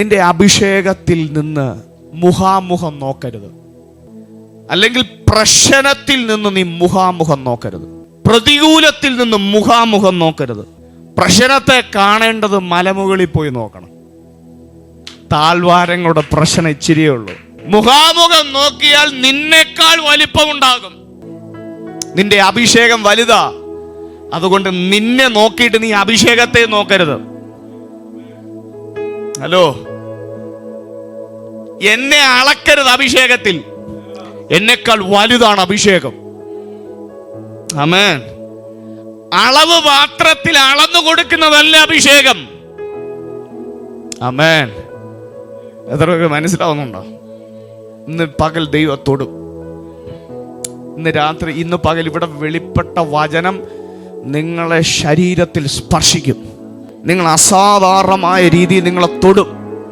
നിന്റെ അഭിഷേകത്തിൽ നിന്ന് മുഖാമുഖം നോക്കരുത്, അല്ലെങ്കിൽ പ്രശ്നത്തിൽ നിന്ന് നീ മുഖാമുഖം നോക്കരുത്, പ്രതികൂലത്തിൽ നിന്ന് മുഖാമുഖം നോക്കരുത്. പ്രശ്നത്തെ കാണേണ്ടത് മലമുകളിൽ പോയി നോക്കണം. താഴ്വാരങ്ങളുടെ പ്രശ്നം ഇച്ചിരിയേ ഉള്ളൂ. മുഖാമുഖം നോക്കിയാൽ നിന്നേക്കാൾ വലിപ്പമുണ്ടാകും. നിന്റെ അഭിഷേകം വലുതാ. അതുകൊണ്ട് നിന്നെ നോക്കിയിട്ട് നീ അഭിഷേകത്തെ നോക്കരുത്. ഹലോ, എന്നെ അളക്കരുത് അഭിഷേകത്തിൽ. എന്നെക്കാൾ വലുതാണ് അഭിഷേകം. ആമേൻ. അളവ് പാത്രത്തിൽ അളന്നു കൊടുക്കുന്നതല്ല അഭിഷേകം. ആമേൻ. എത്രയൊക്കെ മനസ്സിലാവുന്നുണ്ടോ? ഇന്ന് പകൽ ദൈവത്തോട്, ഇന്ന് രാത്രി, ഇന്ന് പകൽ ഇവിടെ വെളിപ്പെട്ട വചനം നിങ്ങളെ ശരീരത്തിൽ സ്പർശിക്കും. നിങ്ങൾ അസാധാരണമായ രീതിയിൽ നിങ്ങളെ തൊടും.